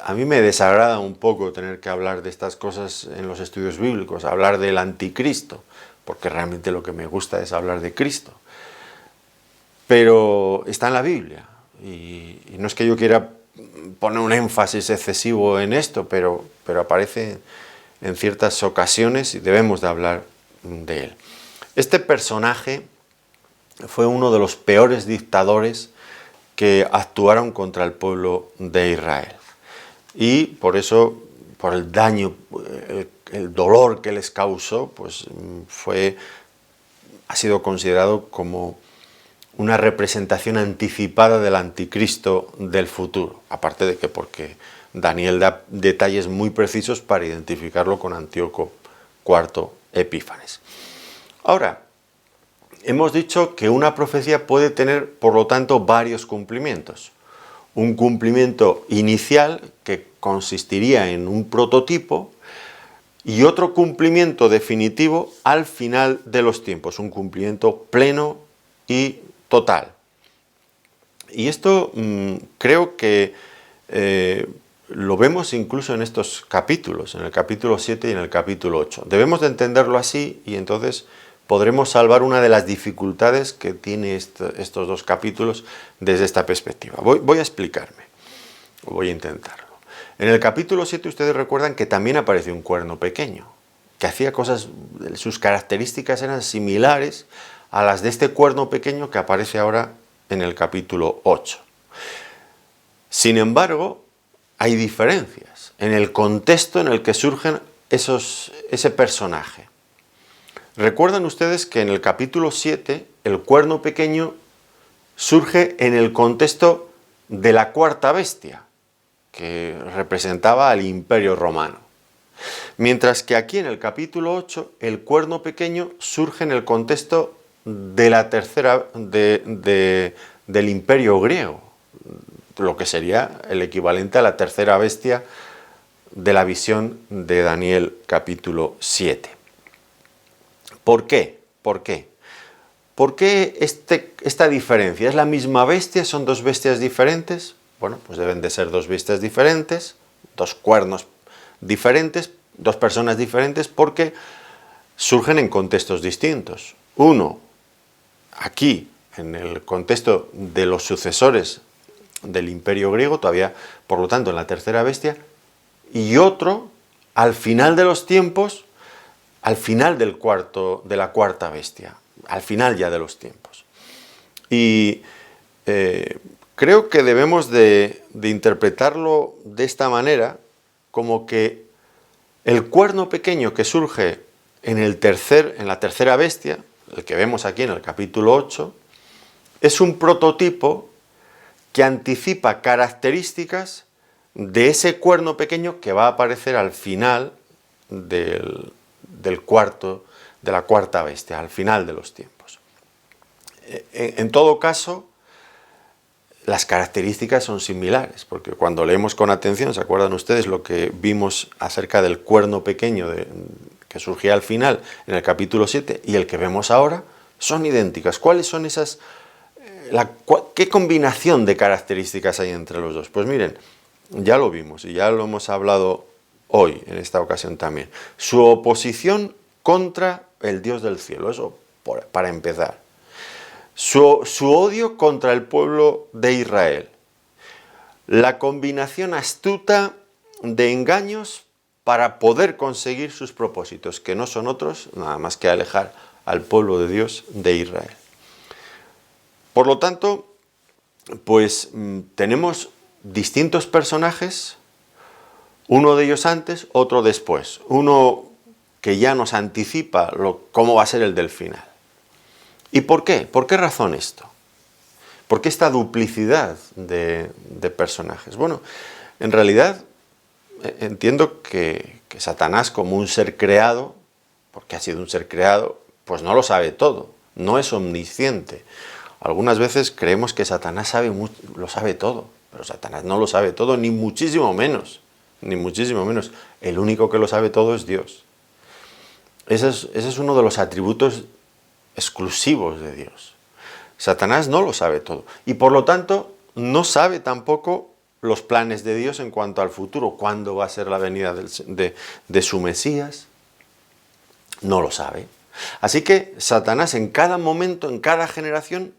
A mí me desagrada un poco tener que hablar de estas cosas en los estudios bíblicos, hablar del anticristo, porque realmente lo que me gusta es hablar de Cristo. Pero está en la Biblia, y no es que yo quiera poner un énfasis excesivo en esto, pero aparece en ciertas ocasiones y debemos de hablar de él. Este personaje fue uno de los peores dictadores que actuaron contra el pueblo de Israel. Y por eso, por el daño, el dolor que les causó, pues ha sido considerado como una representación anticipada del anticristo del futuro, aparte de que porque Daniel da detalles muy precisos para identificarlo con Antíoco IV Epífanes. Ahora, hemos dicho que una profecía puede tener, por lo tanto, varios cumplimientos. Un cumplimiento inicial que consistiría en un prototipo y otro cumplimiento definitivo al final de los tiempos, un cumplimiento pleno y total. Y esto creo que lo vemos incluso en estos capítulos, en el capítulo 7 y en el capítulo 8. Debemos de entenderlo así y entonces podremos salvar una de las dificultades que tiene estos dos capítulos desde esta perspectiva. Voy a explicarme, voy a intentarlo. En el capítulo 7 ustedes recuerdan que también apareció un cuerno pequeño, que hacía cosas, sus características eran similares a las de este cuerno pequeño que aparece ahora en el capítulo 8. Sin embargo, hay diferencias en el contexto en el que surgen ese personaje. Recuerdan ustedes que en el capítulo 7 el cuerno pequeño surge en el contexto de la cuarta bestia, que representaba al Imperio Romano. Mientras que aquí en el capítulo 8 el cuerno pequeño surge en el contexto de la tercera del Imperio griego, lo que sería el equivalente a la tercera bestia de la visión de Daniel capítulo 7. ¿Por qué? ¿Por qué? ¿Por qué esta diferencia? ¿Es la misma bestia? ¿Son dos bestias diferentes? Bueno, pues deben de ser dos bestias diferentes, dos cuernos diferentes, dos personas diferentes, porque surgen en contextos distintos. Uno, aquí, en el contexto de los sucesores del Imperio griego, todavía, por lo tanto, en la tercera bestia, y otro, al final de los tiempos, al final de la cuarta bestia, al final ya de los tiempos. Y creo que debemos de interpretarlo de esta manera, como que el cuerno pequeño que surge en la tercera bestia, el que vemos aquí en el capítulo 8, es un prototipo que anticipa características de ese cuerno pequeño que va a aparecer al final de la cuarta bestia, al final de los tiempos. En todo caso, las características son similares, porque cuando leemos con atención, ¿se acuerdan ustedes lo que vimos acerca del cuerno pequeño que surgía al final en el capítulo 7 y el que vemos ahora? Son idénticas. ¿Cuáles son esas? ¿Qué combinación de características hay entre los dos? Pues miren, ya lo vimos y ya lo hemos hablado hoy, en esta ocasión también. Su oposición contra el Dios del cielo, eso para empezar. Su odio contra el pueblo de Israel. La combinación astuta de engaños para poder conseguir sus propósitos, que no son otros, nada más que alejar al pueblo de Dios de Israel. Por lo tanto, pues tenemos distintos personajes, uno de ellos antes, otro después. Uno que ya nos anticipa cómo va a ser el del final. ¿Y por qué? ¿Por qué razón esto? ¿Por qué esta duplicidad de personajes? Bueno, en realidad entiendo que Satanás, como un ser creado, porque ha sido un ser creado, pues no lo sabe todo, no es omnisciente. Algunas veces creemos que Satanás lo sabe todo, pero Satanás no lo sabe todo, ni muchísimo menos, ni muchísimo menos. El único que lo sabe todo es Dios. Ese es uno de los atributos exclusivos de Dios. Satanás no lo sabe todo y por lo tanto no sabe tampoco los planes de Dios en cuanto al futuro, cuándo va a ser la venida de su Mesías, no lo sabe. Así que Satanás en cada momento, en cada generación,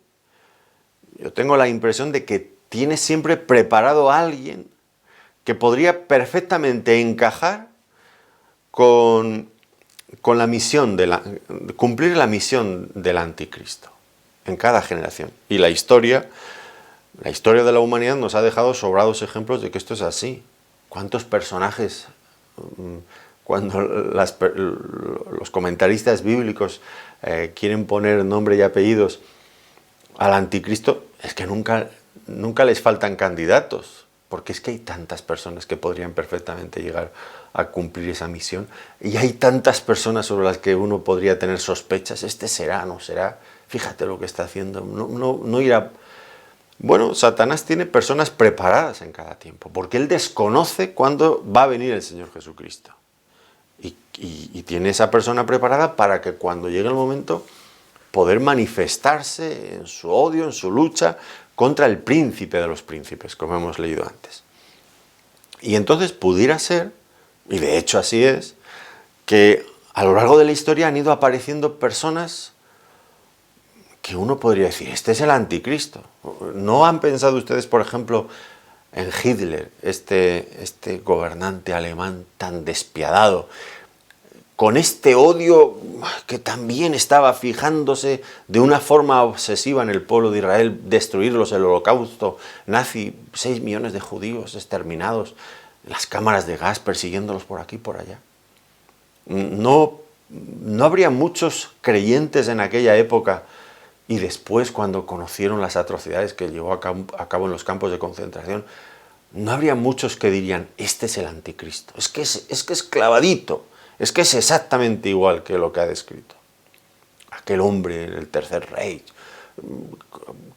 yo tengo la impresión de que tiene siempre preparado a alguien que podría perfectamente encajar con la misión cumplir la misión del anticristo en cada generación. Y la historia de la humanidad nos ha dejado sobrados ejemplos de que esto es así. ¿Cuántos personajes, cuando los comentaristas bíblicos quieren poner nombre y apellidos al anticristo, es que nunca les faltan candidatos? Porque es que hay tantas personas que podrían perfectamente llegar a cumplir esa misión y hay tantas personas sobre las que uno podría tener sospechas. Este será, no será, fíjate lo que está haciendo, no irá. Bueno, Satanás tiene personas preparadas en cada tiempo, porque él desconoce cuándo va a venir el Señor Jesucristo. Y tiene esa persona preparada para que cuando llegue el momento poder manifestarse en su odio, en su lucha contra el príncipe de los príncipes, como hemos leído antes. Y entonces pudiera ser, y de hecho así es, que a lo largo de la historia han ido apareciendo personas que uno podría decir, este es el anticristo. ¿No han pensado ustedes, por ejemplo, en Hitler, este gobernante alemán tan despiadado, con este odio que también estaba fijándose de una forma obsesiva en el pueblo de Israel, destruirlos, el holocausto nazi, 6 millones de judíos exterminados, las cámaras de gas persiguiéndolos por aquí y por allá? No habría muchos creyentes en aquella época y después cuando conocieron las atrocidades que llevó a cabo en los campos de concentración, no habría muchos que dirían, este es el anticristo, es que es clavadito, es que es exactamente igual que lo que ha descrito. Aquel hombre, el tercer rey,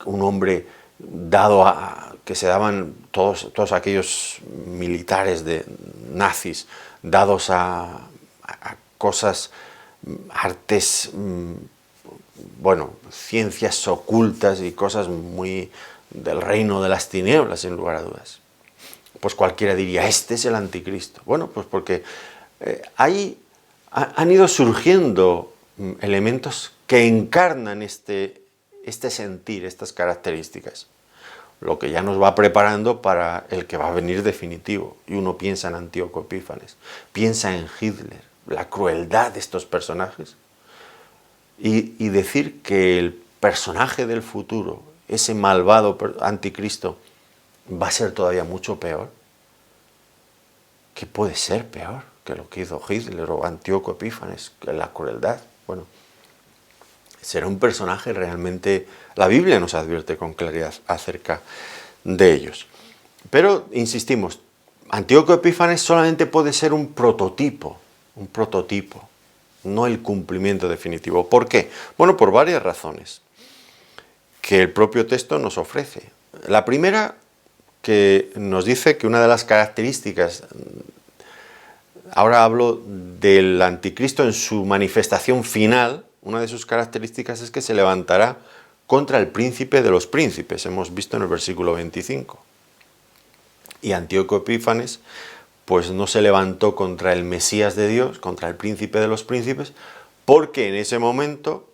un hombre dado a que se daban todos aquellos militares de nazis, dados a cosas, artes, bueno, ciencias ocultas y cosas muy del reino de las tinieblas, sin lugar a dudas. Pues cualquiera diría, este es el anticristo. Bueno, pues porque ahí han ido surgiendo elementos que encarnan este sentir, estas características. Lo que ya nos va preparando para el que va a venir definitivo. Y uno piensa en Antíoco Epífanes, piensa en Hitler, la crueldad de estos personajes. Y decir que el personaje del futuro, ese malvado anticristo, va a ser todavía mucho peor. ¿Qué puede ser peor que lo que hizo Hitler o Antíoco Epífanes, que la crueldad? Bueno, será un personaje realmente... La Biblia nos advierte con claridad acerca de ellos. Pero, insistimos, Antíoco Epífanes solamente puede ser un prototipo, no el cumplimiento definitivo. ¿Por qué? Bueno, por varias razones que el propio texto nos ofrece. La primera, que nos dice que una de las características, ahora hablo del anticristo en su manifestación final, una de sus características es que se levantará contra el príncipe de los príncipes, hemos visto en el versículo 25. Y Antíoco Epífanes pues no se levantó contra el Mesías de Dios, contra el príncipe de los príncipes, porque en ese momento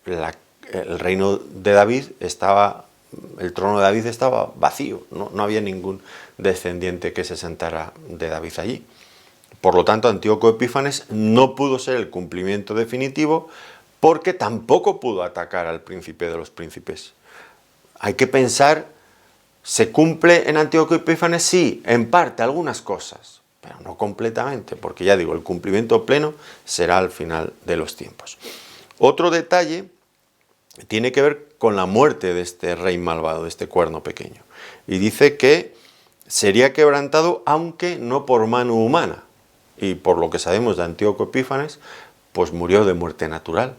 el reino de David el trono de David estaba vacío, no había ningún descendiente que se sentara de David allí. Por lo tanto, Antíoco Epífanes no pudo ser el cumplimiento definitivo porque tampoco pudo atacar al príncipe de los príncipes. Hay que pensar, ¿se cumple en Antíoco Epífanes? Sí, en parte, algunas cosas, pero no completamente, porque ya digo, el cumplimiento pleno será al final de los tiempos. Otro detalle tiene que ver con la muerte de este rey malvado, de este cuerno pequeño. Y dice que sería quebrantado, aunque no por mano humana. Y por lo que sabemos de Antíoco Epífanes, pues murió de muerte natural.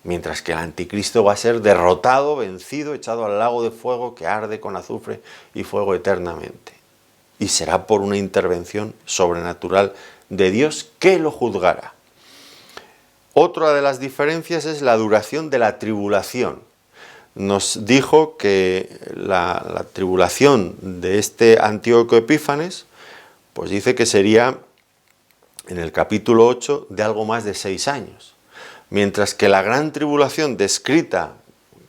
Mientras que el anticristo va a ser derrotado, vencido, echado al lago de fuego que arde con azufre y fuego eternamente. Y será por una intervención sobrenatural de Dios que lo juzgará. Otra de las diferencias es la duración de la tribulación. Nos dijo que la tribulación de este Antíoco Epífanes, pues dice que sería en el capítulo 8 de algo más de 6 años. Mientras que la gran tribulación descrita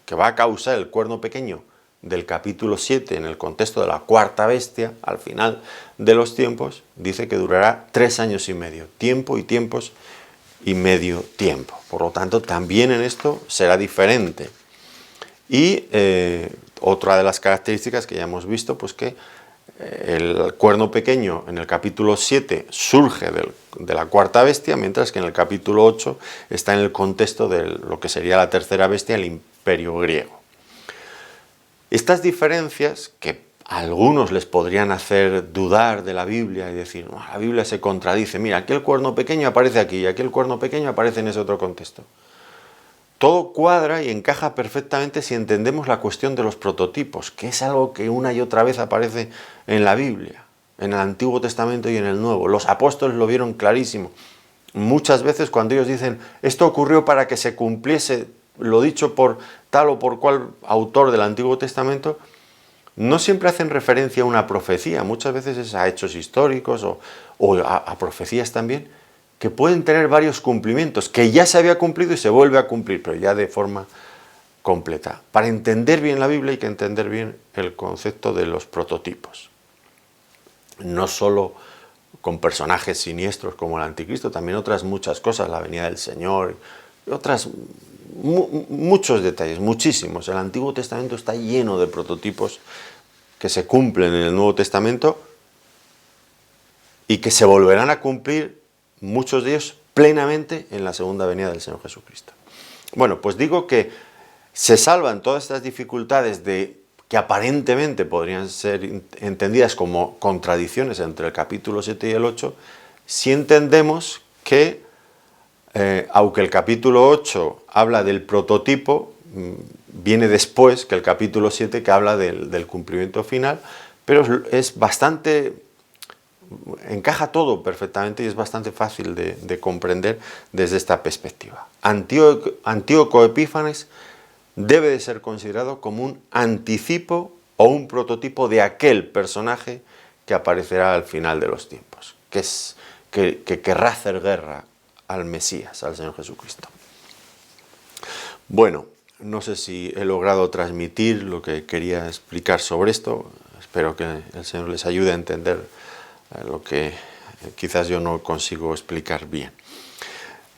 que va a causar el cuerno pequeño del capítulo 7 en el contexto de la cuarta bestia, al final de los tiempos, dice que durará 3 años y medio, tiempo y tiempos y medio tiempo. Por lo tanto, también en esto será diferente. Y otra de las características que ya hemos visto, pues que el cuerno pequeño en el capítulo 7 surge de la cuarta bestia, mientras que en el capítulo 8 está en el contexto de lo que sería la tercera bestia, el imperio griego. Estas diferencias, que a algunos les podrían hacer dudar de la Biblia y decir, no, la Biblia se contradice, mira, aquí el cuerno pequeño aparece aquí y aquí el cuerno pequeño aparece en ese otro contexto. Todo cuadra y encaja perfectamente si entendemos la cuestión de los prototipos, que es algo que una y otra vez aparece en la Biblia, en el Antiguo Testamento y en el Nuevo. Los apóstoles lo vieron clarísimo. Muchas veces cuando ellos dicen, esto ocurrió para que se cumpliese lo dicho por tal o por cual autor del Antiguo Testamento, no siempre hacen referencia a una profecía, muchas veces es a hechos históricos o a profecías también, que pueden tener varios cumplimientos, que ya se había cumplido y se vuelve a cumplir, pero ya de forma completa. Para entender bien la Biblia hay que entender bien el concepto de los prototipos. No solo con personajes siniestros como el anticristo, también otras muchas cosas, la venida del Señor, otras muchos detalles, muchísimos. El Antiguo Testamento está lleno de prototipos que se cumplen en el Nuevo Testamento y que se volverán a cumplir, muchos de ellos plenamente, en la segunda venida del Señor Jesucristo. Bueno, pues digo que se salvan todas estas dificultades que aparentemente podrían ser entendidas como contradicciones entre el capítulo 7 y el 8, si entendemos que, aunque el capítulo 8 habla del prototipo, viene después que el capítulo 7 que habla del cumplimiento final, pero es bastante, encaja todo perfectamente y es bastante fácil de comprender desde esta perspectiva. Antíoco Epífanes debe de ser considerado como un anticipo o un prototipo de aquel personaje que aparecerá al final de los tiempos, que querrá hacer guerra al Mesías, al Señor Jesucristo. Bueno, no sé si he logrado transmitir lo que quería explicar sobre esto. Espero que el Señor les ayude a entender lo que quizás yo no consigo explicar bien.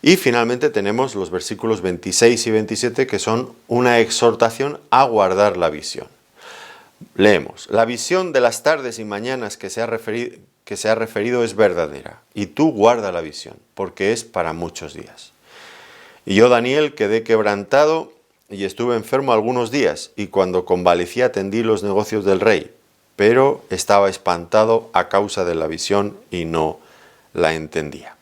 Y finalmente tenemos los versículos 26 y 27, que son una exhortación a guardar la visión. Leemos: la visión de las tardes y mañanas que se ha referido es verdadera, y tú guarda la visión, porque es para muchos días. Y yo, Daniel, quedé quebrantado y estuve enfermo algunos días, y cuando convalecí atendí los negocios del rey, pero estaba espantado a causa de la visión y no la entendía.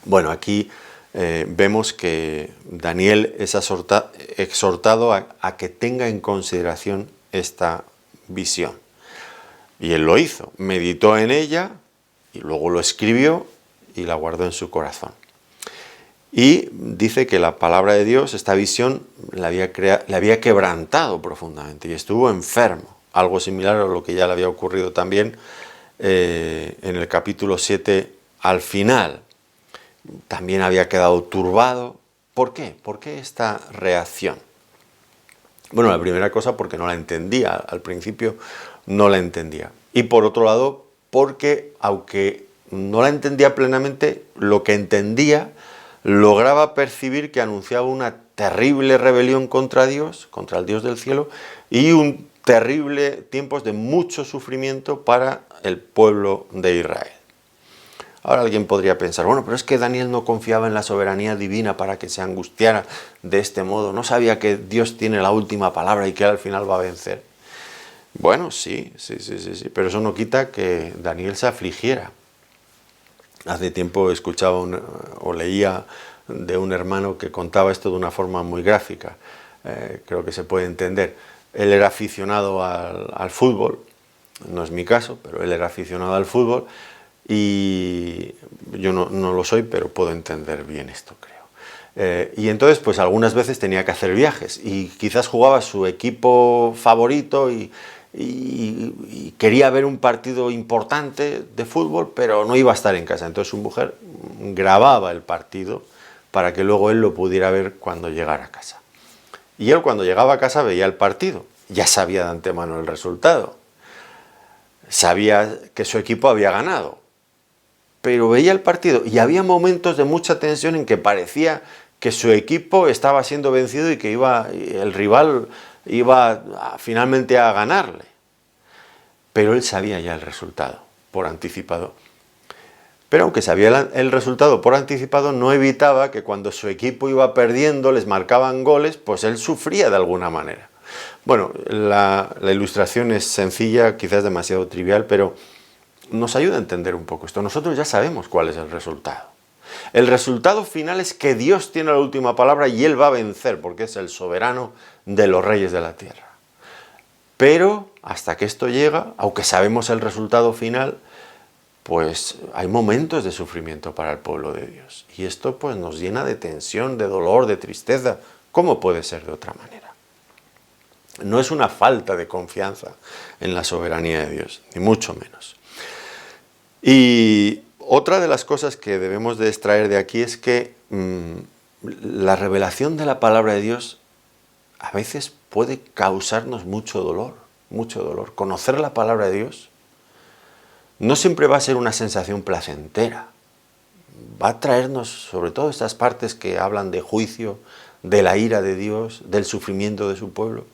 Bueno, aquí vemos que Daniel es exhortado a que tenga en consideración esta visión. Y él lo hizo, meditó en ella y luego lo escribió y la guardó en su corazón. Y dice que la palabra de Dios, esta visión, le había quebrantado profundamente y estuvo enfermo. Algo similar a lo que ya le había ocurrido también en el capítulo 7 al final. También había quedado turbado. ¿Por qué? ¿Por qué esta reacción? Bueno, la primera cosa porque no la entendía. Al principio no la entendía. Y por otro lado, porque aunque no la entendía plenamente, lo que entendía lograba percibir que anunciaba una terrible rebelión contra Dios, contra el Dios del cielo, y un terrible tiempos de mucho sufrimiento para el pueblo de Israel. Ahora alguien podría pensar, bueno, pero es que Daniel no confiaba en la soberanía divina para que se angustiara de este modo, no sabía que Dios tiene la última palabra y que él al final va a vencer. Bueno, sí, pero eso no quita que Daniel se afligiera. Hace tiempo escuchaba o leía de un hermano que contaba esto de una forma muy gráfica, creo que se puede entender. Él era aficionado al fútbol, no es mi caso, pero él era aficionado al fútbol, y yo no lo soy, pero puedo entender bien esto, creo. Y entonces, pues algunas veces tenía que hacer viajes y quizás jugaba su equipo favorito y quería ver un partido importante de fútbol, pero no iba a estar en casa. Entonces su mujer grababa el partido para que luego él lo pudiera ver cuando llegara a casa. Y él, cuando llegaba a casa, veía el partido. Ya sabía de antemano el resultado. Sabía que su equipo había ganado. Pero veía el partido y había momentos de mucha tensión en que parecía que su equipo estaba siendo vencido y que el rival iba finalmente a ganarle. Pero él sabía ya el resultado por anticipado. Pero aunque sabía el resultado por anticipado, no evitaba que cuando su equipo iba perdiendo, les marcaban goles, pues él sufría de alguna manera. Bueno, la ilustración es sencilla, quizás demasiado trivial, pero nos ayuda a entender un poco esto. Nosotros ya sabemos cuál es el resultado. El resultado final es que Dios tiene la última palabra y Él va a vencer, porque es el soberano de los reyes de la tierra. Pero hasta que esto llega, aunque sabemos el resultado final, pues hay momentos de sufrimiento para el pueblo de Dios. Y esto pues nos llena de tensión, de dolor, de tristeza. ¿Cómo puede ser de otra manera? No es una falta de confianza en la soberanía de Dios, ni mucho menos. Y otra de las cosas que debemos de extraer de aquí es que la revelación de la palabra de Dios a veces puede causarnos mucho dolor, mucho dolor. Conocer la palabra de Dios no siempre va a ser una sensación placentera. Va a traernos, sobre todo estas partes que hablan de juicio, de la ira de Dios, del sufrimiento de su pueblo,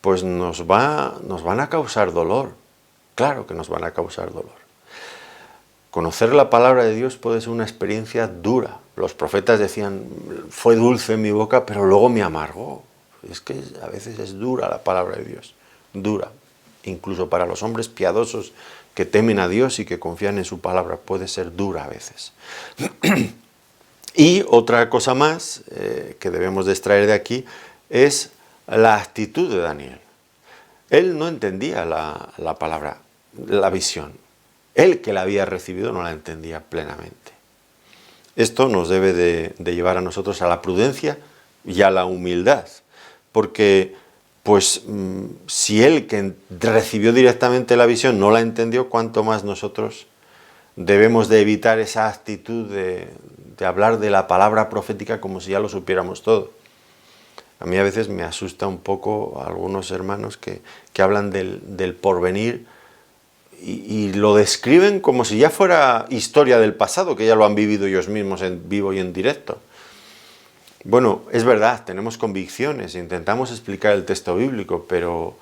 pues nos van a causar dolor. Claro que nos van a causar dolor. Conocer la palabra de Dios puede ser una experiencia dura. Los profetas decían, fue dulce en mi boca, pero luego me amargó. Es que a veces es dura la palabra de Dios, dura. Incluso para los hombres piadosos que temen a Dios y que confían en su palabra, puede ser dura a veces. Y otra cosa más que debemos de extraer de aquí es la actitud de Daniel. Él no entendía la palabra, la visión. Él que la había recibido no la entendía plenamente. Esto nos debe de llevar a nosotros a la prudencia y a la humildad, porque pues si él que recibió directamente la visión no la entendió, cuánto más nosotros debemos de evitar esa actitud de hablar de la palabra profética como si ya lo supiéramos todo. A mí a veces me asusta un poco a algunos hermanos que hablan del porvenir y lo describen como si ya fuera historia del pasado, que ya lo han vivido ellos mismos en vivo y en directo. Bueno, es verdad, tenemos convicciones, intentamos explicar el texto bíblico, pero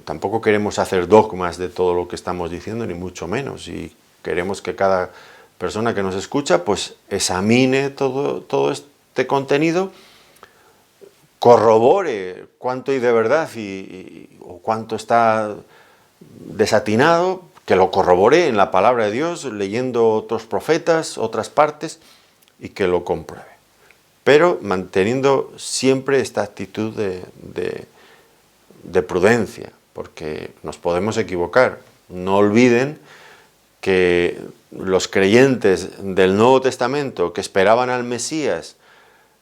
tampoco queremos hacer dogmas de todo lo que estamos diciendo, ni mucho menos. Y queremos que cada persona que nos escucha pues examine todo este contenido, corrobore cuánto hay de verdad o cuánto está desatinado, que lo corrobore en la palabra de Dios, leyendo otros profetas, otras partes, y que lo compruebe. Pero manteniendo siempre esta actitud de prudencia, porque nos podemos equivocar. No olviden que los creyentes del Nuevo Testamento que esperaban al Mesías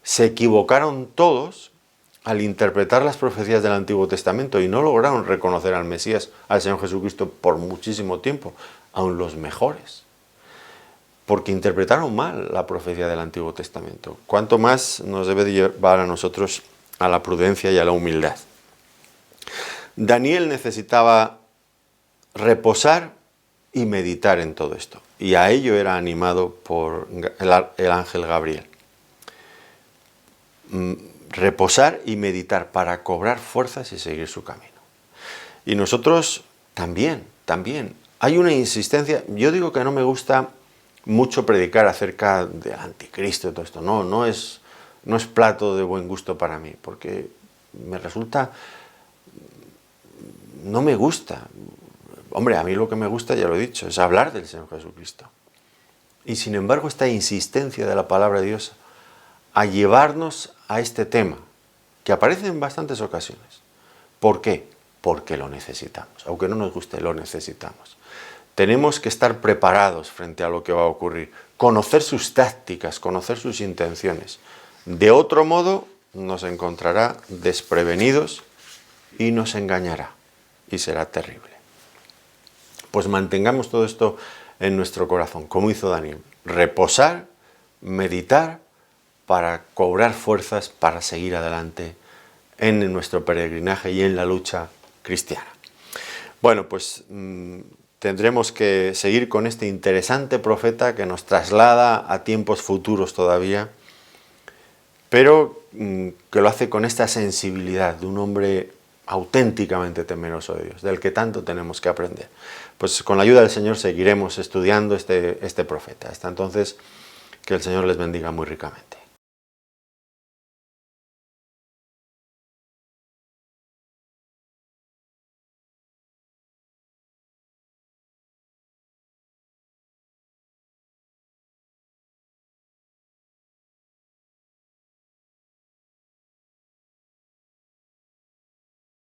se equivocaron todos al interpretar las profecías del Antiguo Testamento y no lograron reconocer al Mesías, al Señor Jesucristo, por muchísimo tiempo, aun los mejores, porque interpretaron mal la profecía del Antiguo Testamento. Cuánto más nos debe llevar a nosotros a la prudencia y a la humildad. Daniel necesitaba reposar y meditar en todo esto, y a ello era animado por el ángel Gabriel. Reposar y meditar para cobrar fuerzas y seguir su camino. Y nosotros también. Hay una insistencia. Yo digo que no me gusta mucho predicar acerca del anticristo y todo esto. No es plato de buen gusto para mí, porque me resulta... No me gusta. Hombre, a mí lo que me gusta, ya lo he dicho, es hablar del Señor Jesucristo. Y sin embargo, esta insistencia de la palabra de Dios a llevarnos a este tema, que aparece en bastantes ocasiones. ¿Por qué? Porque lo necesitamos. Aunque no nos guste, lo necesitamos. Tenemos que estar preparados frente a lo que va a ocurrir, conocer sus tácticas, conocer sus intenciones. De otro modo, nos encontrará desprevenidos y nos engañará, y será terrible. Pues mantengamos todo esto en nuestro corazón, como hizo Daniel. Reposar, meditar, para cobrar fuerzas para seguir adelante en nuestro peregrinaje y en la lucha cristiana. Bueno, pues tendremos que seguir con este interesante profeta que nos traslada a tiempos futuros todavía, pero que lo hace con esta sensibilidad de un hombre auténticamente temeroso de Dios, del que tanto tenemos que aprender. Pues con la ayuda del Señor seguiremos estudiando este profeta. Hasta entonces, que el Señor les bendiga muy ricamente.